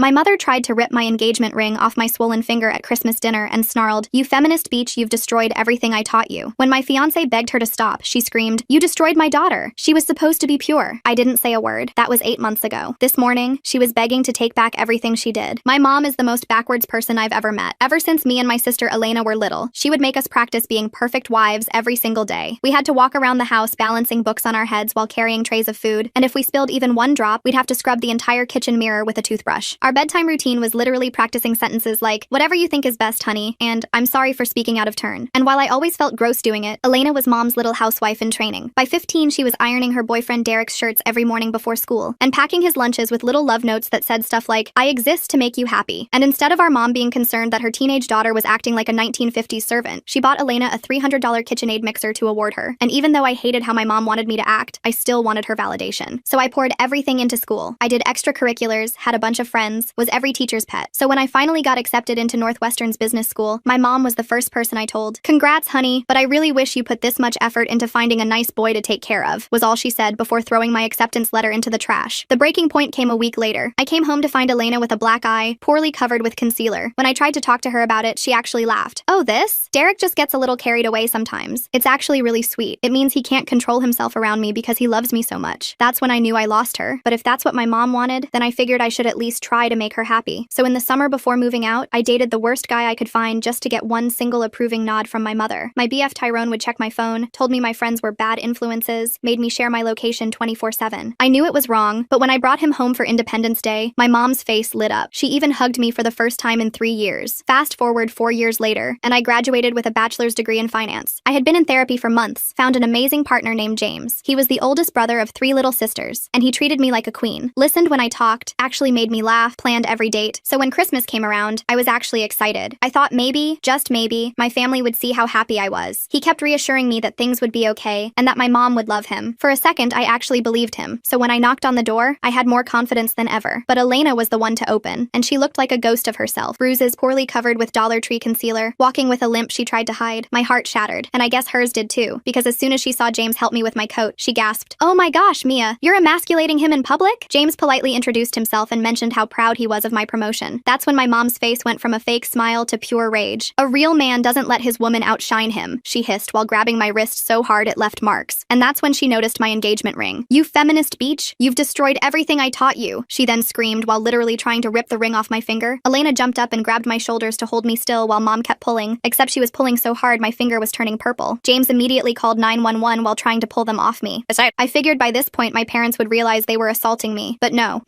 My mother tried to rip my engagement ring off my swollen finger at Christmas dinner and snarled, "You feminist beach, you've destroyed everything I taught you." When my fiancé begged her to stop, she screamed, "You destroyed my daughter. She was supposed to be pure." I didn't say a word. That was 8 months ago. This morning, she was begging to take back everything she did. My mom is the most backwards person I've ever met. Ever since me and my sister Elena were little, she would make us practice being perfect wives every single day. We had to walk around the house balancing books on our heads while carrying trays of food, and if we spilled even one drop, we'd have to scrub the entire kitchen mirror with a toothbrush. Our bedtime routine was literally practicing sentences like, "Whatever you think is best, honey," and "I'm sorry for speaking out of turn." And while I always felt gross doing it, Elena was mom's little housewife in training. By 15, she was ironing her boyfriend Derek's shirts every morning before school, and packing his lunches with little love notes that said stuff like, "I exist to make you happy." And instead of our mom being concerned that her teenage daughter was acting like a 1950s servant, she bought Elena a $300 KitchenAid mixer to award her. And even though I hated how my mom wanted me to act, I still wanted her validation. So I poured everything into school. I did extracurriculars, had a bunch of friends, was every teacher's pet. So when I finally got accepted into Northwestern's business school, my mom was the first person I told. "Congrats, honey, but I really wish you put this much effort into finding a nice boy to take care of," was all she said before throwing my acceptance letter into the trash. The breaking point came a week later. I came home to find Elena with a black eye, poorly covered with concealer. When I tried to talk to her about it, she actually laughed. "Oh, this? Derek just gets a little carried away sometimes. It's actually really sweet. It means he can't control himself around me because he loves me so much." That's when I knew I lost her. But if that's what my mom wanted, then I figured I should at least try to make her happy. So in the summer before moving out, I dated the worst guy I could find just to get one single approving nod from my mother. My BF Tyrone would check my phone, told me my friends were bad influences, made me share my location 24/7. I knew it was wrong, but when I brought him home for Independence Day, my mom's face lit up. She even hugged me for the first time in 3 years. Fast forward 4 years later, and I graduated with a bachelor's degree in finance. I had been in therapy for months, found an amazing partner named James. He was the oldest brother of 3 little sisters, and he treated me like a queen. Listened when I talked, actually made me laugh, planned every date. So when Christmas came around, I was actually excited. I thought maybe, just maybe, my family would see how happy I was. He kept reassuring me that things would be okay, and that my mom would love him. For a second, I actually believed him. So when I knocked on the door, I had more confidence than ever. But Elena was the one to open, and she looked like a ghost of herself. Bruises poorly covered with Dollar Tree concealer, walking with a limp she tried to hide. My heart shattered, and I guess hers did too, because as soon as she saw James help me with my coat, she gasped, "Oh my gosh, Mia, you're emasculating him in public?" James politely introduced himself and mentioned how proud he was of my promotion. That's when my mom's face went from a fake smile to pure rage. "A real man doesn't let his woman outshine him," she hissed while grabbing my wrist so hard it left marks. And that's when she noticed my engagement ring. "You feminist beach, you've destroyed everything I taught you," she then screamed while literally trying to rip the ring off my finger. Elena jumped up and grabbed my shoulders to hold me still while mom kept pulling, except she was pulling so hard my finger was turning purple. James immediately called 911 while trying to pull them off me. I figured by this point my parents would realize they were assaulting me, but no.